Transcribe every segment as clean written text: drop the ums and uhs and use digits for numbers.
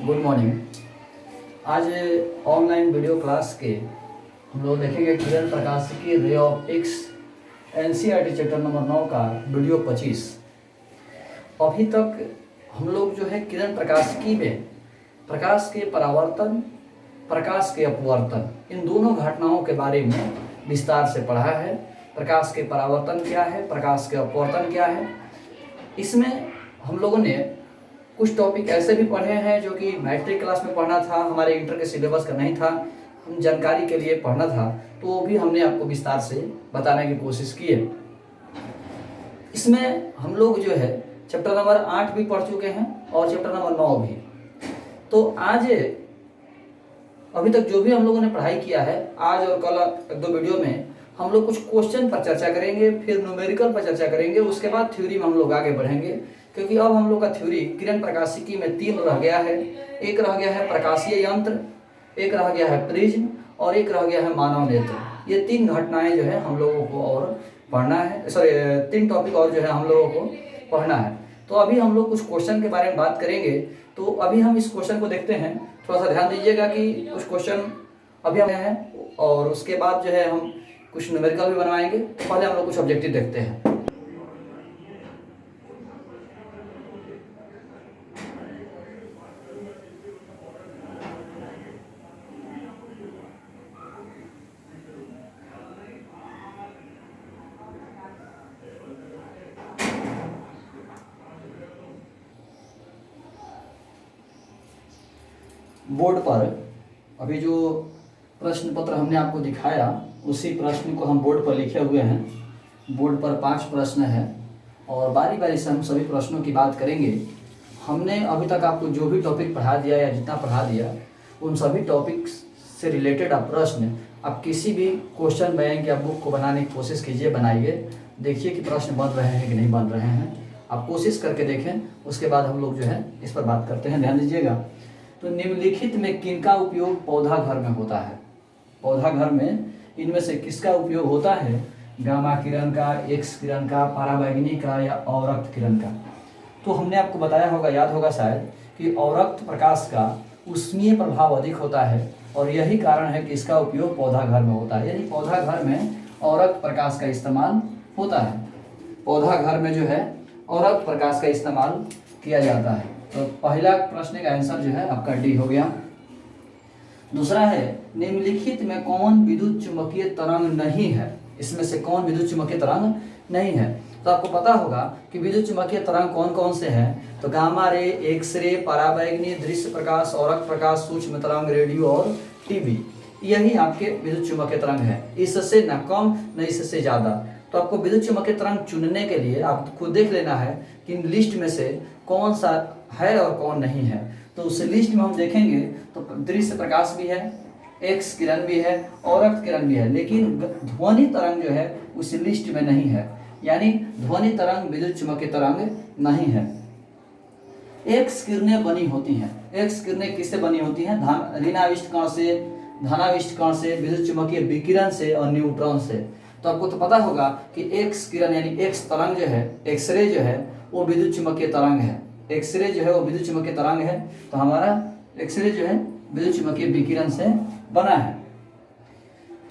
Good morning. आज online video class के हम लोग देखेंगे किरण प्रकाश की ray of x NCERT chapter number 9 का वीडियो 25। अभी तक हम लोग जो है किरण प्रकाशिकी में प्रकाश के परावर्तन, प्रकाश के अपवर्तन, इन दोनों घटनाओं के बारे में विस्तार से पढ़ा है। प्रकाश के परावर्तन क्या है, प्रकाश के अपवर्तन क्या है। इसमें हम लोगों ने कुछ टॉपिक ऐसे भी पढ़े हैं जो कि मैट्रिक क्लास में पढ़ना था, हमारे इंटर के सिलेबस का नहीं था, हम जानकारी के लिए पढ़ना था, तो वो भी हमने आपको विस्तार से बताने की कोशिश की है। इसमें हम लोग जो है चैप्टर नंबर 8 भी पढ़ चुके हैं और चैप्टर नंबर 9 भी। तो आज अभी तक जो भी हम लोगों ने पढ़ाई किया है, आज और कल एक दो वीडियो में हम लोग कुछ क्वेश्चन पर चर्चा करेंगे, फिर न्यूमेरिकल पर चर्चा करेंगे, उसके बाद थ्योरी में हम लोग आगे बढ़ेंगे। क्योंकि अब हम लोग का थ्योरी किरण प्रकाशिकी में 3 रह गया है। एक रह गया है प्रकाशीय यंत्र, एक रह गया है प्रिज्म और एक रह गया है मानव नेत्र। ये 3 घटनाएं जो है हम लोगों को और पढ़ना है, 3 टॉपिक और जो है हम लोगों को पढ़ना है। तो अभी हम लोग कुछ क्वेश्चन के बारे में बात करेंगे। तो अभी हम इस क्वेश्चन को देखते हैं, थोड़ा सा ध्यान दीजिएगा कि कुछ क्वेश्चन अभी हमें हैं और उसके बाद जो है हम कुछ न्यूमेरिकल भी बनवाएंगे। तो पहले हम लोग कुछ ऑब्जेक्टिव देखते हैं। बोर्ड पर अभी जो प्रश्न पत्र हमने आपको दिखाया, उसी प्रश्न को हम बोर्ड पर लिखे हुए हैं। बोर्ड पर 5 प्रश्न है और बारी बारी से हम सभी प्रश्नों की बात करेंगे। हमने अभी तक आपको जो भी टॉपिक पढ़ा दिया या जितना पढ़ा दिया, उन सभी टॉपिक्स से रिलेटेड आप प्रश्न आप किसी भी क्वेश्चन बैंक या बुक को बनाने की कोशिश कीजिए, बनाइए, देखिए कि प्रश्न बन रहे हैं कि नहीं बन रहे हैं। आप कोशिश करके देखें, उसके बाद हम लोग जो है इस पर बात करते हैं। ध्यान दीजिएगा। तो निम्नलिखित में किनका उपयोग पौधा घर में होता है? पौधा घर में इनमें से किसका उपयोग होता है? गामा किरण का, एक्स किरण का, पराबैंगनी का या अवरक्त किरण का? तो हमने आपको बताया होगा, याद होगा शायद, कि अवरक्त प्रकाश का उष्मीय प्रभाव अधिक होता है और यही कारण है कि इसका उपयोग पौधा घर में होता है। यानी पौधा घर में अवरक्त प्रकाश का इस्तेमाल होता है। पौधा घर में जो है अवरक्त प्रकाश का इस्तेमाल किया जाता है। तो पहला प्रश्न का आंसर जो है आपका डी हो गया। दूसरा है, निम्नलिखित में कौन विद्युत चुंबकीय तरंग नहीं है? इसमें से कौन विद्युत चुंबकीय तरंग नहीं है? तो आपको पता होगा कि विद्युत चुंबकीय तरंग कौन कौन से हैं। तो गामा रे, एक्स रे, पराबैंगनी, दृश्य प्रकाश, अवरक्त प्रकाश, सूक्ष्म तरंग, रेडियो और टीवी, यही आपके विद्युत चुंबकीय तरंग है। इससे न कम न इससे ज़्यादा। तो आपको विद्युत चुंबकीय तरंग चुनने के लिए आप खुद देख लेना है कि इन लिस्ट में से कौन सा है और कौन नहीं है। तो उस लिस्ट में हम देखेंगे तो दृश्य प्रकाश भी है, एक्स किरण भी है, अवरक्त किरण भी है, लेकिन ध्वनि तरंग जो है उस लिस्ट में नहीं है। यानी ध्वनि तरंग विद्युत चुंबकीय तरंग नहीं है। एक्स किरणें बनी होती हैं। एक्स किरणें किससे बनी होती हैं? ऋणाविष्ट कण से, धनाविष्ट कण से, विद्युत चुंबकीय विकिरण से और न्यूट्रॉन से। तो आपको तो पता होगा कि एक्स किरण यानी एक्स तरंग जो है, एक्सरे जो है वो विद्युत चुंबकीय तरंग है। एक्सरे जो है वो विद्युत चुंबकीय तरंग है। तो हमारा एक्सरे जो है विद्युत चुंबकीय विकिरण से बना है।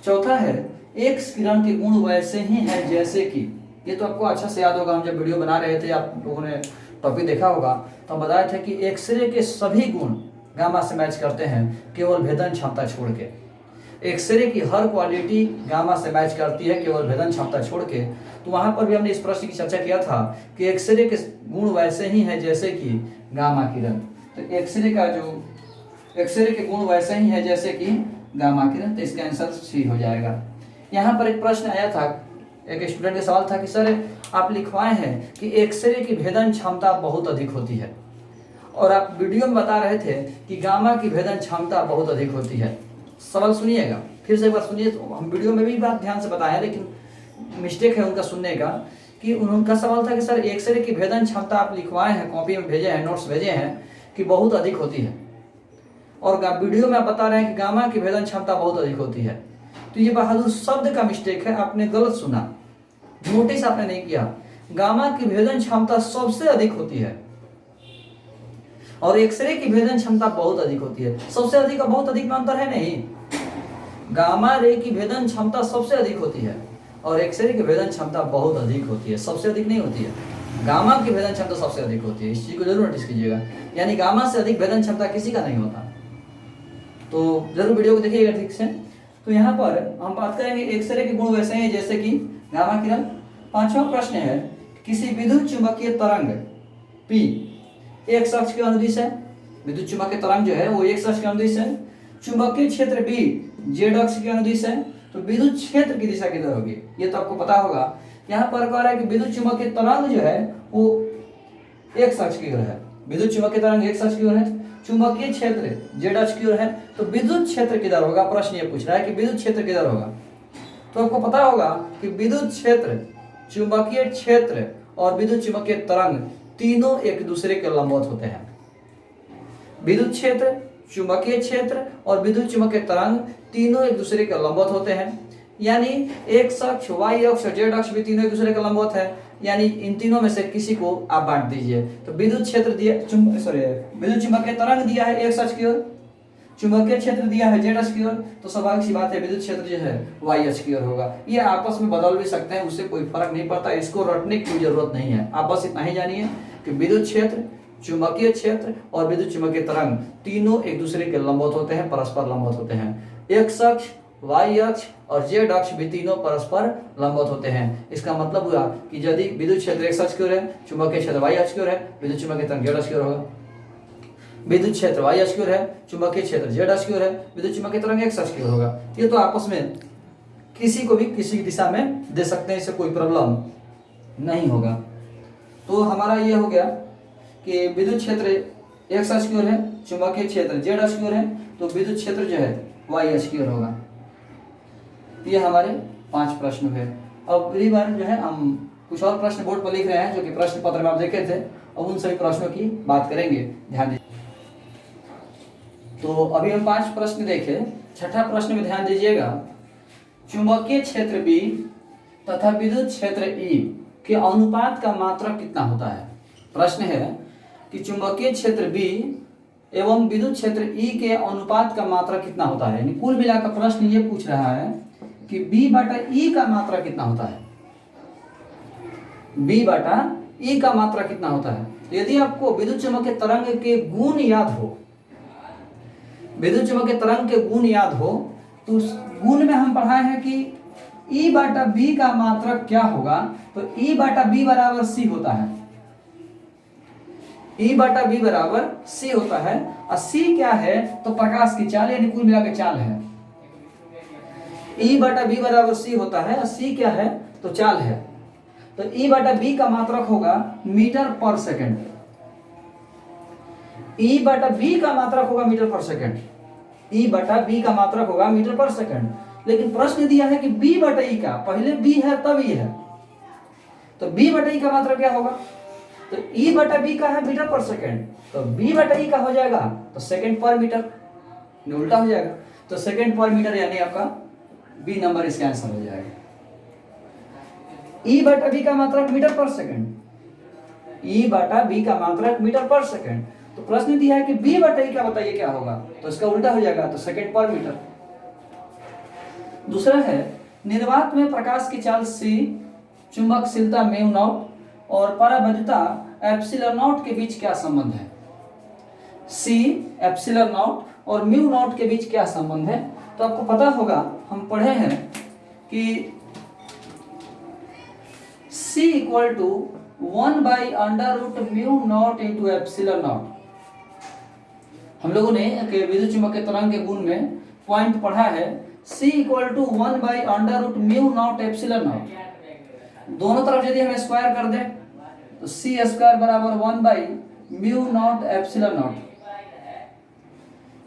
चौथा है, एक्स किरण के गुण वैसे ही हैं जैसे कि, ये तो आपको अच्छा से याद होगा, हम जब वीडियो बना रहे थे, आप लोगों ने टॉपिक देखा होगा, तो हम बताए थे कि एक्सरे के सभी गुण गामा से मैच करते हैं, केवल भेदन क्षमता छोड़ के। एक्सरे की हर क्वालिटी गामा से मैच करती है, केवल भेदन क्षमता छोड़ के। तो वहां पर भी हमने इस प्रश्न की चर्चा किया था कि एक्सरे के गुण वैसे ही हैं जैसे कि गामा किरण। तो एक्सरे के गुण वैसे ही हैं जैसे कि गामा किरण। तो इसका आंसर सी हो जाएगा। यहाँ पर एक प्रश्न आया था, एक स्टूडेंट का सवाल था कि सर आप लिखवाए हैं कि एक्सरे की भेदन क्षमता बहुत अधिक होती है और आप वीडियो में बता रहे थे कि गामा की भेदन क्षमता बहुत अधिक होती है। सवाल सुनिएगा, फिर से एक बार सुनिए। तो हम वीडियो में भी बात ध्यान से बताया, लेकिन मिस्टेक है उनका सुनने का, कि उनका सवाल था कि सर एक्सरे की भेदन क्षमता आप लिखवाए हैं, कॉपी में भेजे हैं, नोट्स भेजे हैं कि बहुत अधिक होती है, और वीडियो में आप बता रहे हैं कि गामा की भेदन क्षमता बहुत अधिक होती है। तो ये बहादुर शब्द का मिस्टेक है, आपने गलत सुना, नोटिस आपने नहीं किया। गामा की भेदन क्षमता सबसे अधिक होती है और एक्सरे की भेदन क्षमता बहुत अधिक होती है। सबसे अधिक और बहुत अधिक में अंतर है नहीं, गामा रे की भेदन क्षमता सबसे अधिक होती है और एक्सरे की भेदन क्षमता बहुत अधिक होती है, सबसे अधिक नहीं होती है। गामा की भेदन क्षमता सबसे अधिक होती है, इस चीज को जरूर नोटिस कीजिएगा, यानी गामा से अधिक भेदन क्षमता किसी का नहीं होता। तो जरूर वीडियो को देखिएगा ठीक से। तो यहाँ पर हम बात करेंगे एक्सरे के गुण वैसे हैं जैसे कि गामा किरण। पांचवा प्रश्न है, किसी विद्युत चुंबकीय तरंग P एक अक्ष के अनुदिश है, विद्युत चुंबकीय तरंग जो है वो एक अक्ष के अनुदिश है, चुंबकीय क्षेत्र B Z अक्ष के अनुदिश है, तो विद्युत क्षेत्र की दिशा किधर होगी, ये तो आपको पता होगा। यहाँ पर कह रहा है कि विद्युत चुंबकीय तरंग जो है वो एक अक्ष की ओर है, विद्युत चुंबकीय तरंग एक अक्ष की ओर है, चुंबकीय क्षेत्र Z अक्ष की ओर है, तो विद्युत क्षेत्र किधर होगा, प्रश्न ये पूछ रहा है कि विद्युत क्षेत्र किधर होगा। तो आपको पता होगा कि विद्युत क्षेत्र, चुंबकीय क्षेत्र और विद्युत चुंबकीय तरंग तीनों एक दूसरे के लंबवत होते हैं। विद्युत क्षेत्र, चुंबकीय क्षेत्र और विद्युत चुंबकीय तरंग तीनों एक दूसरे के लंबवत होते हैं, यानी एक्स अक्ष, वाई अक्ष और जेड अक्ष भी तीनों एक दूसरे के लंबवत है, यानी इन तीनों में से किसी को आप बांट दीजिए। तो विद्युत क्षेत्र दिया, विद्युत चुंबकीय तरंग दिया है एक्स अक्ष की ओर, चुंबकीय क्षेत्र दिया है जेड अक्ष की ओर, तो स्वाभाविक सी बात है विद्युत क्षेत्र जो है वाई अक्ष की ओर होगा। ये आपस में बदल भी सकते हैं, उससे कोई फर्क नहीं पड़ता, इसको रटने की जरूरत नहीं है। आप बस इतना ही जानिए कि विद्युत क्षेत्र, चुंबकीय क्षेत्र और विद्युत चुंबकीय तरंग तीनों एक दूसरे के लंबवत होते हैं, परस्पर लंबवत होते हैं। एक्स अक्ष, वाई अक्ष और जेड अक्ष भी तीनों परस्पर लंबवत होते हैं। इसका मतलब हुआ कि यदि विद्युत क्षेत्र एक्स अक्ष की ओर है, चुंबकीय क्षेत्र वाई अक्ष की ओर है, विद्युत चुंबकीय तरंग जेड अक्ष की ओर होगा। विद्युत क्षेत्र वाई अक्ष की ओर है, चुंबकीय क्षेत्र जेड अक्ष की ओर है, विद्युत चुंबकीय तरंग एक्स अक्ष की ओर होगा। ये तो आपस में किसी को भी किसी दिशा में दे सकते हैं, इससे कोई प्रॉब्लम नहीं होगा। तो हमारा ये हो गया कि विद्युत क्षेत्र एक्स अक्ष की ओर है, चुंबकीय क्षेत्र जेड अक्ष की ओर है, तो विद्युत क्षेत्र जो है वाई अक्ष की ओर होगा। ये हमारे 5 प्रश्न हुए। अब अगली बार जो है हम कुछ और प्रश्न बोर्ड पर लिख रहे हैं जो कि प्रश्न पत्र में आप देखे थे, अब उन सभी प्रश्नों की बात करेंगे, ध्यान दीजिए। तो अभी हम 5 प्रश्न देखे। छठा प्रश्न में ध्यान दीजिएगा, चुंबकीय क्षेत्र B तथा विद्युत क्षेत्र E के अनुपात का मात्रक कितना होता है। प्रश्न है कि चुंबकीय क्षेत्र B एवं विद्युत क्षेत्र E के अनुपात का मात्रक कितना होता है, यानी कुल मिलाकर प्रश्न ये पूछ रहा है कि B बटा E का मात्रक कितना होता है, B बटा E का मात्रक कितना होता है। तो यदि आपको विद्युत चुंबकीय तरंग के गुण याद हो, विद्युत चुंबकीय तरंग के गुण याद हो, तो उस गुण में हम पढ़ाए हैं कि E बटा B का मात्रक क्या होगा, तो E बटा B बराबर C होता है, E बटा B बराबर C होता है। और C क्या है, तो प्रकाश की चाल यानी कुल मिलाकर चाल है। E बटा B बराबर C होता है और C क्या है, तो चाल है। तो E बटा B का मात्रक होगा मीटर पर सेकंड, E बटा B का मात्रक होगा मीटर पर सेकंड, E बटा B का मात्रक होगा मीटर पर सेकंड। लेकिन प्रश्न दिया है कि B बटा E का, पहले B है तब E है, तो B बटा E का मात्रक क्या होगा, तो E बटा B का है मीटर पर सेकंड, तो B बटा E का हो जाएगा तो सेकंड पर मीटर, उल्टा हो जाएगा, तो सेकंड पर मीटर यानी आपका B नंबर इसका आंसर हो जाएगा। E बटा B का मात्रक मीटर पर सेकंड, E बटा B का मात्रक मीटर पर सेकंड। तो प्रश्न दिया है कि B बटा E का बताइए क्या होगा, तो इसका उल्टा हो जाएगा, तो सेकंड पर मीटर। दूसरा है, निर्वात में प्रकाश की चाल C, चुंबकशीलता म्यू नॉट और परावैद्युता एप्सिलॉन नॉट के बीच क्या संबंध है। C, एप्सिलॉन नॉट और म्यू नॉट के बीच क्या संबंध है। तो आपको पता होगा, हम पढ़े हैं कि C equal to 1/√μ0 into epsilon naught. हम लोगों ने विद्युत चुंबकीय तरंग के गुण में पॉइंट पढ़ा है, C equal to 1/√μ0 epsilon naught. दोनों तरफ यदि हम स्क्वायर कर दें तो C स्क्वायर बराबर 1/μ0 एप्सिलॉन नॉट,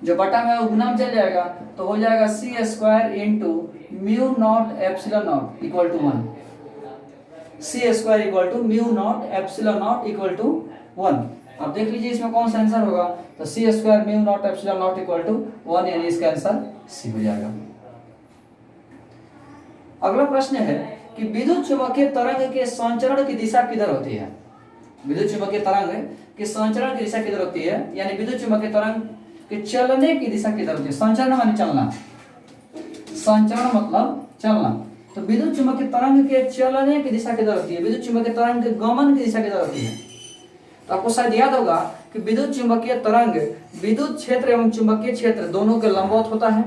जो बटा में गुना में चल जाएगा तो हो जाएगा C square into μ0 epsilon naught equal to 1। C square equal to μ0 epsilon naught equal to 1। अब देख लीजिए इसमें कौन सा आंसर होगा, तो C square μ0 epsilon naught equal to 1, यानी इसका आंसर C हो जाएगा। अगला प्रश्न है कि विद्युत चुंबकीय तरंग के संचरण की दिशा किधर होती है। विद्युत चुंबकीय तरंग के संचरण की दिशा किधर होती है, यानी विद्युत चुंबकीय तरंग के चलने की दिशा किधर होती है। संचरण माने चलना, संचरण मतलब चलना। तो विद्युत चुंबकीय तरंग के चलने की दिशा किधर होती है, विद्युत चुंबकीय तरंग के गमन की दिशा किधर होती है। तो आपको शायद याद होगा कि विद्युत चुंबकीय तरंग विद्युत क्षेत्र एवं चुंबकीय क्षेत्र दोनों के लंबवत होता है।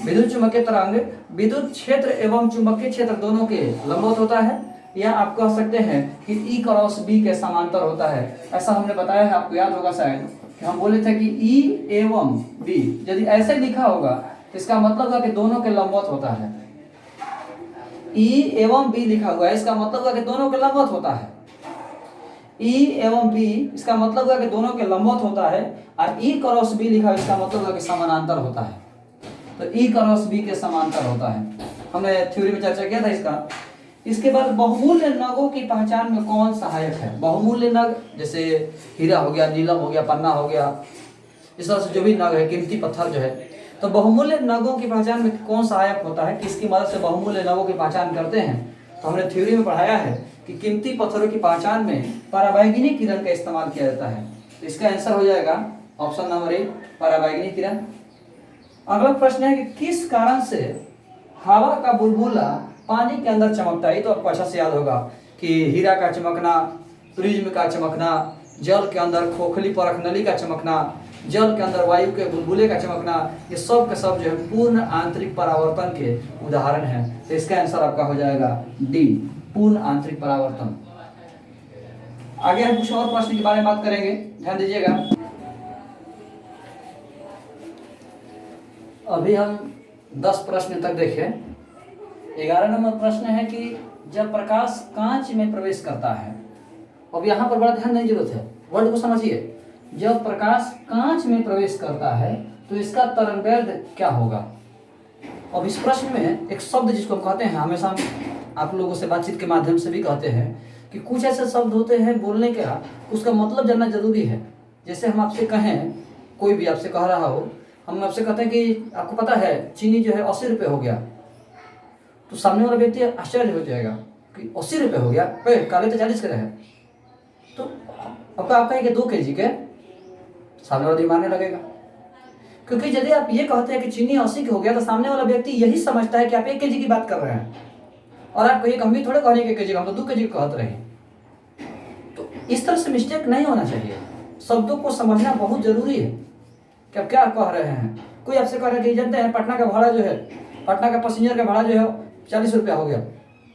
विद्युत चुंबकीय तरंग विद्युत क्षेत्र एवं चुंबकीय क्षेत्र दोनों के लंबवत होता है, या आप कह सकते हैं कि E क्रॉस B के समांतर होता है। ऐसा हमने बताया है, आपको याद होगा शायद कि हम बोले थे कि E एवं B यदि ऐसे लिखा होगा तो इसका मतलब है कि दोनों के लंबवत होता है। E एवं B लिखा हुआ है, इसका मतलब है कि दोनों के लंबवत होता है। E एवं B इसका मतलब है कि दोनों के लंबवत होता है, और E क्रॉस B लिखा है इसका मतलब है कि समानांतर होता है। तो E क्रॉस B के समांतर होता है। हमने थ्योरी में चर्चा किया था इसका। इसके बाद बहुमूल्य नगों की पहचान में कौन सहायक है। बहुमूल्य नग जैसे हीरा हो गया, नीलम हो गया, पन्ना हो गया, इस तरह से जो भी नग है, कीमती पत्थर जो है, तो बहुमूल्य नगों की पहचान में कौन सहायक होता है, किसकी मदद से बहुमूल्य नगों की पहचान करते हैं। तो हमने थ्योरी में पढ़ाया है कि कीमती पत्थरों की पहचान में पराबैंगनी किरण का इस्तेमाल किया जाता है। तो इसका आंसर हो जाएगा ऑप्शन नंबर ए, पराबैंगनी किरण। अगला प्रश्न है कि किस कारण से हवा का बुलबुला पानी के अंदर चमकता है। ये तो आपको अच्छा से याद होगा कि हीरा का चमकना, प्रिज्म का चमकना, जल के अंदर खोखली परख नली का चमकना, जल के अंदर वायु के बुलबुले का चमकना, ये सब के सब जो है पूर्ण आंतरिक परावर्तन के उदाहरण है। तो इसका आंसर आपका हो जाएगा डी, पूर्ण आंतरिक परावर्तन। आगे हम कुछ और प्रश्न के बारे में बात करेंगे, ध्यान दीजिएगा। अभी हम 10 प्रश्न तक देखें। 11 नंबर प्रश्न है कि जब प्रकाश कांच में प्रवेश करता है, अब यहाँ पर बड़ा ध्यान देने की जरूरत है, वर्ड को समझिए। जब प्रकाश कांच में प्रवेश करता है तो इसका तरंगदैर्ध्य क्या होगा। अब इस प्रश्न में एक शब्द जिसको हम कहते हैं, हमेशा हम आप लोगों से बातचीत के माध्यम से भी कहते हैं कि कुछ ऐसे शब्द होते हैं बोलने का उसका मतलब जानना जरूरी है। जैसे हम आपसे कहें, कोई भी आपसे कह रहा हो, हम आपसे कहते हैं कि आपको पता है चीनी जो है 80 रुपये हो गया, तो सामने वाला व्यक्ति आश्चर्य हो जाएगा कि 80 रुपये हो गया, काले तो 40 के रहे। तो आपका आप कहेंगे 2 kg के, सामने वाला मारने लगेगा। क्योंकि यदि आप ये कहते हैं कि चीनी 80 की हो गया तो सामने वाला व्यक्ति यही समझता है कि आप 1 kg की बात कर रहे हैं, और आप कहिए हम भी थोड़े कहने के kg, हम तो 2 kg कहते रहे। तो इस तरह से मिस्टेक नहीं होना चाहिए, शब्दों को समझना बहुत जरूरी है कि आप क्या कह रहे हैं। कोई आपसे कह रहा है कि जानते हैं पटना का भाड़ा जो है, पटना का पैसेंजर का भाड़ा जो है 40 रुपया हो गया,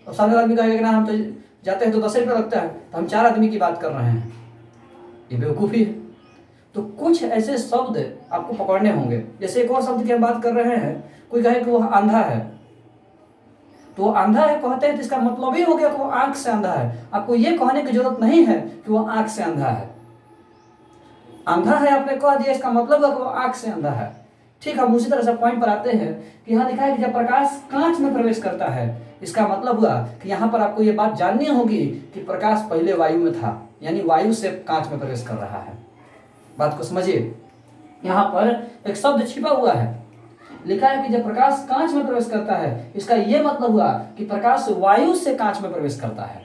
और सामने आदमी कहेगा कि ना हम तो जाते हैं तो 10 रुपया लगता है, तो हम 4 आदमी की बात कर रहे हैं, ये बेवकूफ़ी है। तो कुछ ऐसे शब्द आपको पकड़ने होंगे। जैसे एक और शब्द की हम बात कर रहे हैं, कोई कहे कि वो अंधा है, तो वो अंधा है कहते हैं तो इसका मतलब ही हो गया कि वो आंख से अंधा है। आपको ये कहने की जरूरत नहीं है कि वो आंख से अंधा है। अंधा है आपने कह दिया, इसका मतलब है कि वो आंख से अंधा है। ठीक, हम उसी तरह से पॉइंट पर आते हैं कि यहाँ लिखा है कि जब प्रकाश कांच में प्रवेश करता है, इसका मतलब हुआ कि यहाँ पर आपको ये बात जाननी होगी कि प्रकाश पहले वायु में था, यानी वायु से कांच में प्रवेश कर रहा है। बात को समझिए, यहाँ पर एक शब्द छिपा हुआ है, लिखा है कि जब प्रकाश कांच में प्रवेश करता है, इसका यह मतलब हुआ कि प्रकाश वायु से कांच में प्रवेश करता है।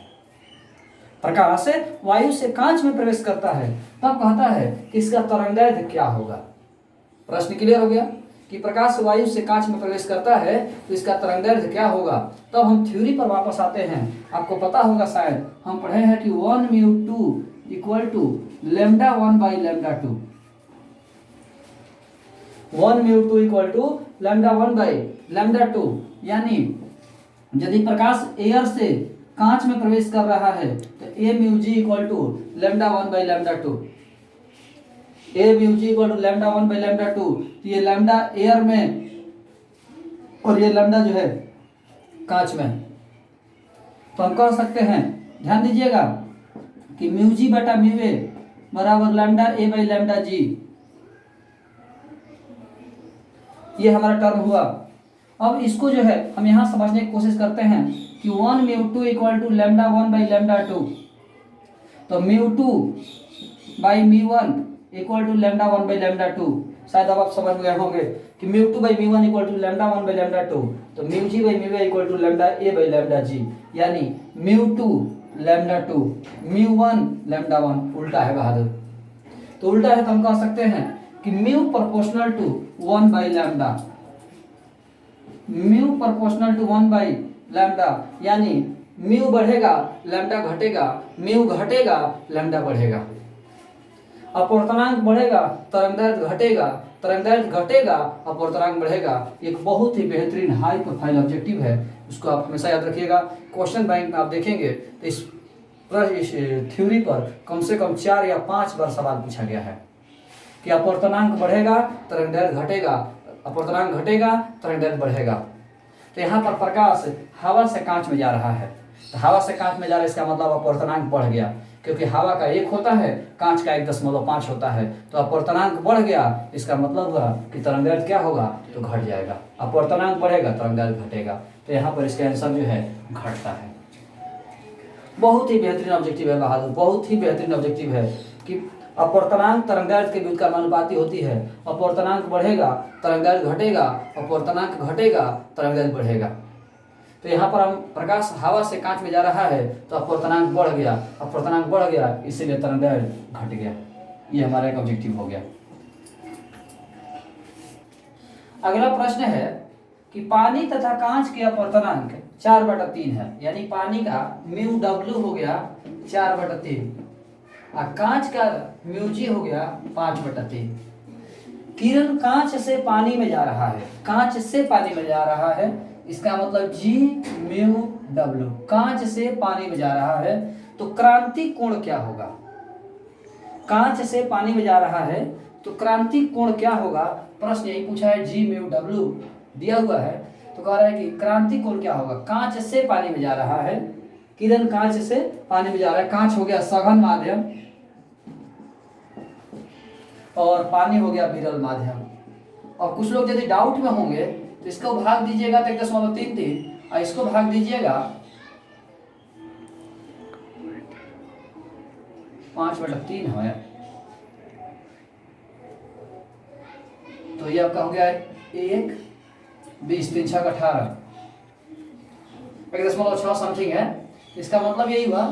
प्रकाश वायु से कांच में प्रवेश करता है, तब कहता है कि इसका तरंगदैर्ध्य क्या होगा। प्रश्न क्लियर हो गया कि प्रकाश वायु से कांच में प्रवेश करता है तो इसका तरंगदैर्ध्य क्या होगा। तब हम थ्योरी पर वापस आते हैं। आपको पता होगा शायद हम पढ़े हैं कि 1μ2 equal to λ1 by λ2, 1μ2 equal to λ1 by λ2, यानी यदि प्रकाश एयर से कांच में प्रवेश कर रहा है तो aμg equal to λ1 by λ2, aμg equal to λ1 by λ2। तो ये लैम्डा एयर में और ये लैम्डा जो है कांच में, तो हम कह सकते हैं, ध्यान दीजिएगा कि μg बटा μa बराबर lambda a by lambda g, ये हमारा टर्म हुआ। अब इसको जो है हम यहाँ समझने की कोशिश करते हैं कि 1μ2 इक्वल टू λ1 बाई λ2, तो μ2 बाई μ1 इक्वल टू λ1 बाई λ2। शायद अब आप समझ गए होंगे कि μ2 बाई μ1 इक्वल टू λ1 बाई λ2, तो μg by μa equal to λa by λg, यानी μ2 लैम्डा 2, म्यू 1 लैम्डा 1, उल्टा है बहादुर। तो उल्टा है तो हम कह सकते हैं कि mu proportional to 1 by lambda, mu proportional to 1 by lambda, यानी म्यू बढ़ेगा लैम्डा घटेगा, म्यू घटेगा लैम्डा बढ़ेगा। अपवर्तनांक बढ़ेगा तरंगदैर्घ्य घटेगा, तरंगदैर्घ्य घटेगा अपवर्तनांक बढ़ेगा। एक बहुत ही बेहतरीन हाई प्रोफाइल ऑब्जेक्टिव है, उसको आप हमेशा याद रखिएगा। क्वेश्चन बैंक में आप देखेंगे तो इस थ्योरी पर कम से कम 4 या 5 बार सवाल पूछा गया है कि अपवर्तनांक बढ़ेगा तरंगदैर्घ्य घटेगा, अपवर्तनांक घटेगा तरंगदैर्घ्य बढ़ेगा। तो यहाँ पर प्रकाश हवा से कांच में जा रहा है, तो हवा से कांच में जा रहा है इसका मतलब अपवर्तनांक बढ़ गया, क्योंकि हवा का 1 होता है, कांच का 1.5 होता है। तो अपवर्तनांक बढ़ गया, इसका मतलब हुआ कि तरंगदैर्घ्य क्या होगा, तो घट जाएगा। अपवर्तनांक बढ़ेगा तरंगदैर्घ्य घटेगा, तो यहाँ पर इसका आंसर जो है घटता है। बहुत ही बेहतरीन ऑब्जेक्टिव है बहादुर, बहुत ही बेहतरीन ऑब्जेक्टिव है कि अपवर्तनांक तरंगदैर्घ्य के व्युत्क्रमानुपाती होती है। अपवर्तनांक बढ़ेगा तरंगदैर्घ्य घटेगा, अपवर्तनांक घटेगा तरंगदैर्घ्य बढ़ेगा। तो यहाँ पर हम प्रकाश हवा से कांच में जा रहा है तो अपवर्तनांक बढ़ गया, अपवर्तनांक बढ़ गया इसीलिए तरंगदैर्घ्य घट गया। ये हमारा एक ऑब्जेक्टिव हो गया। अगला प्रश्न है कि पानी तथा कांच के अपवर्तनांक 4/3 है, यानी पानी का म्यू डब्ल्यू हो गया 4/3 और कांच का म्यू जी हो गया 5/3। किरण कांच से पानी में जा रहा है, कांच से पानी में जा रहा है, इसका मतलब जी म्यू डब्ल्यू, कांच से पानी में जा रहा है। तो क्रांति कोण क्या होगा, कांच से पानी में जा रहा है तो क्रांति कोण क्या होगा, प्रश्न यही पूछा है। जी म्यू डब्ल्यू दिया हुआ है तो कह रहा है कि क्रांति कोण क्या होगा। कांच से पानी में जा रहा है, किरण कांच से पानी में जा रहा है, कांच हो गया सघन माध्यम और पानी हो गया विरल माध्यम। और कुछ लोग यदि डाउट में होंगे तो इसको भाग दीजिएगा तो 1.33 और इसको भाग दीजिएगा 5/3 है, तो ये आपका हो गया 1, 20, 3 6 18, 1.6 समथिंग है। इसका मतलब यही हुआ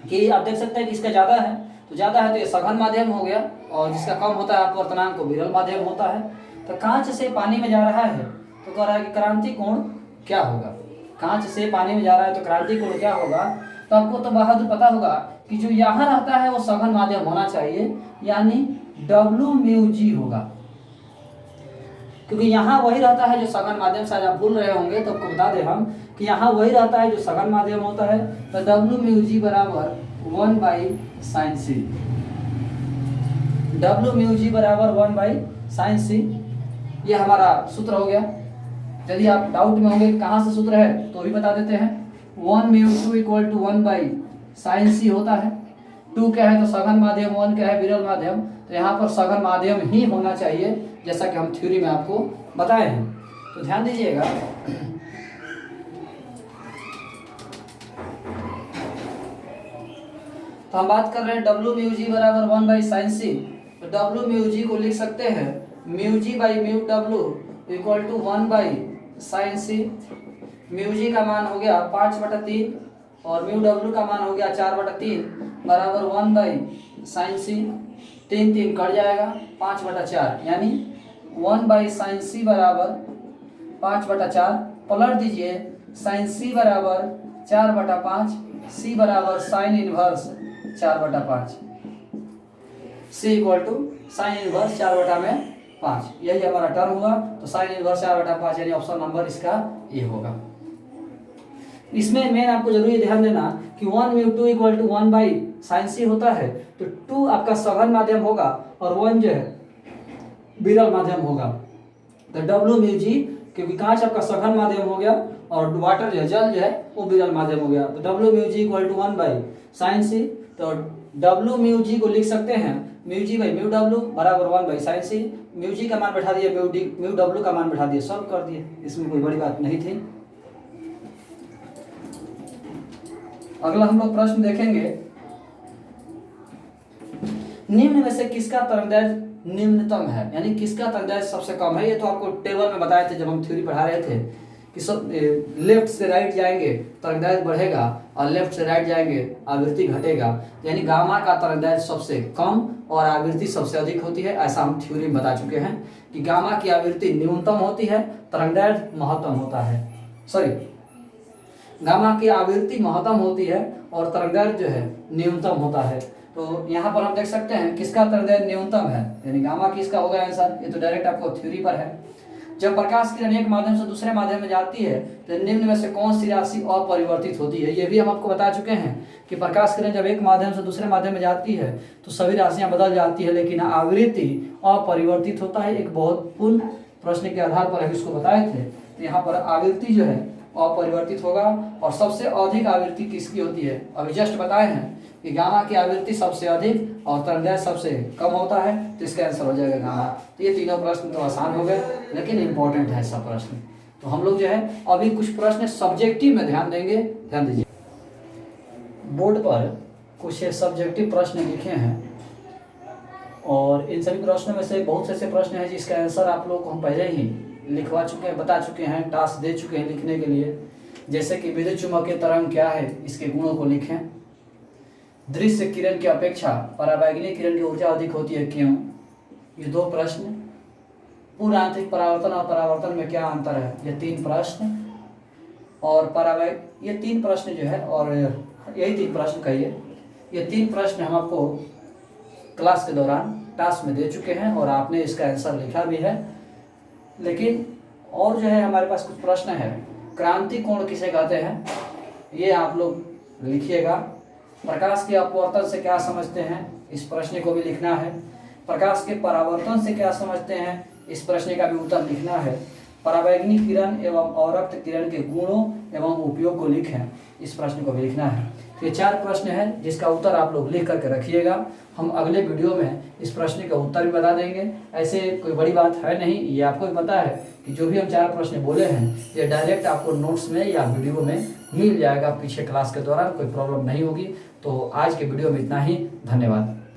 कि आप देख सकते हैं कि इसका ज़्यादा है तो ये सघन माध्यम हो गया, और जिसका कम होता है अपवर्तनांक को विरल माध्यम होता है। तो कांच से पानी में जा रहा है तो कह रहा है कि क्रांति कोण क्या होगा, कांच से पानी में जा रहा है तो क्रांति कोण क्या होगा। तो आपको तो बहादुर पता होगा कि जो यहाँ रहता है वो सघन माध्यम होना चाहिए, यानी डब्ल्यू म्यू जी होगा, क्योंकि यहाँ वही रहता है जो सघन माध्यम। शायद आप भूल रहे होंगे तो आपको बता दें हम कि यहाँ वही रहता है जो सघन माध्यम होता है। तो डब्ल्यू म्यू जी बराबर 1/sin c, डब्ल्यू म्यू जी बराबर 1/sin c, ये हमारा सूत्र हो गया। यदि आप डाउट में होंगे कहाँ से सूत्र है तो भी बता देते हैं। 1 म्यू 2 = 1/sin c होता है। 2 क्या है तो सघन माध्यम, 1 क्या है विरल माध्यम, तो यहाँ पर सघन माध्यम ही होना चाहिए जैसा कि हम थ्योरी में आपको बताए हैं। तो ध्यान दीजिएगा, तो हम बात कर रहे हैं डब्ल्यू म्यू जी बराबर 1/sin c। तो डब्ल्यू म्यू जी को लिख सकते हैं mu G by mu W = 1/sin c। Mu G का मान हो गया 5/3 और म्यू डब्ल्यू का मान हो गया 4/3 बराबर 1/sin c। 3 3 कट जाएगा, 5/4 यानी 1/sin c बराबर 5/4। पलट दीजिए, sin c बराबर 4/5, c बराबर sine inverse 4/5, c = sine inverse 4/5, यही हमारा टर्म हुआ। तो साइन इनवर्स 4/5 यानी ऑप्शन नंबर इसका ए होगा। इसमें मेन आपको जरूरी ध्यान देना कि 1 म्यू 2 = 1/sin c होता है, तो 2 आपका सघन माध्यम होगा और 1 जो है विरल माध्यम होगा। तो डब्ल्यू म्यू जी, क्योंकि कांच आपका सघन माध्यम हो गया और वाटर जो है जल जो है वो विरल माध्यम हो गया। तो W mu G = 1/sin c। तो डब्ल्यू म्यू जी को लिख सकते हैं mu G by mu W बराबर 1/sin c। म्यू जी का मान बैठा दिए, म्यू डब्ल्यू का मान बैठा दिए, सॉल्व कर दिए, इसमें कोई बड़ी बात नहीं थी। अगला हम लोग प्रश्न देखेंगे, निम्न में से किसका तरंगदैर्घ्य निम्नतम है, यानी किसका तरंगदैर्घ्य सबसे कम है। ये तो आपको टेबल में बताए थे जब हम थ्योरी पढ़ा रहे थे कि सब लेफ्ट से राइट जाएंगे तरंगदैर्घ्य बढ़ेगा, और लेफ्ट से राइट जाएंगे आवृत्ति घटेगा, यानी गामा का तरंगदैर्घ्य सबसे कम और आवृत्ति सबसे अधिक होती है। ऐसा हम थ्योरी में बता चुके हैं कि गामा की आवृत्ति न्यूनतम होती है, तरंगदैर्घ्य महत्तम होता है। सॉरी, गामा की आवृत्ति महत्तम होती है और तरंगदैर्घ्य जो है न्यूनतम होता है। तो यहाँ पर हम देख सकते हैं किसका तरंगदैर्घ्य न्यूनतम है, यानी गामा किसका होगा आंसर। ये तो डायरेक्ट आपको थ्योरी पर है। जब प्रकाश किरण एक माध्यम से दूसरे माध्यम में जाती है तो निम्न में से कौन सी राशि अपरिवर्तित होती है। ये भी हम आपको बता चुके हैं कि प्रकाश किरण जब एक माध्यम से दूसरे माध्यम में जाती है तो सभी राशियां बदल जाती है, लेकिन आवृत्ति अपरिवर्तित होता है। एक बहुत पूर्ण प्रश्न के आधार पर हम इसको बताए थे। तो यहाँ पर आवृत्ति जो है अपरिवर्तित होगा। और सबसे अधिक आवृत्ति किसकी होती है, अभी जस्ट बताए हैं कि गामा की आवृत्ति सबसे अधिक और तरंगदैर्घ्य सबसे कम होता है, तो इसका आंसर हो जाएगा गामा। तो ये तीनों प्रश्न तो आसान हो गए, लेकिन इंपॉर्टेंट है सब प्रश्न। तो हम लोग जो है अभी कुछ प्रश्न सब्जेक्टिव में ध्यान देंगे, ध्यान दीजिए। बोर्ड पर कुछ सब्जेक्टिव प्रश्न लिखे हैं और इन सभी प्रश्नों में से बहुत से ऐसे प्रश्न हैं जिसका आंसर आप लोग को हम पहले ही लिखवा चुके हैं, बता चुके हैं, टास्क दे चुके हैं लिखने के लिए। जैसे कि विद्युत चुम्बकीय तरंग क्या है, इसके गुणों को लिखें। दृश्य किरण की अपेक्षा पराबैंगनी किरण की ऊर्जा अधिक होती है, क्यों। ये दो प्रश्न। पूर्ण आंतरिक परावर्तन और परावर्तन में क्या अंतर है, ये तीन प्रश्न। और ये तीन प्रश्न जो है, और यही तीन प्रश्न कहिए, ये तीन प्रश्न हम आपको क्लास के दौरान टास्क में दे चुके हैं और आपने इसका आंसर लिखा भी है। लेकिन और जो है हमारे पास कुछ प्रश्न है। क्रांति कोण किसे कहते हैं, ये आप लोग लिखिएगा। प्रकाश के अपवर्तन से क्या समझते हैं, इस प्रश्न को भी लिखना है। प्रकाश के परावर्तन से क्या समझते हैं, इस प्रश्न का भी उत्तर लिखना है। पराबैंगनी किरण एवं अवरक्त किरण के गुणों एवं उपयोग को लिखें, इस प्रश्न को भी लिखना है। तो ये चार प्रश्न है जिसका उत्तर आप लोग लिख करके रखिएगा। हम अगले वीडियो में इस प्रश्न का उत्तर भी बता देंगे। ऐसे कोई बड़ी बात है नहीं, ये आपको भी पता है कि जो भी हम चार प्रश्न बोले हैं ये डायरेक्ट आपको नोट्स में या वीडियो में मिल जाएगा पीछे क्लास के दौरान, कोई प्रॉब्लम नहीं होगी। तो आज के वीडियो में इतना ही, धन्यवाद।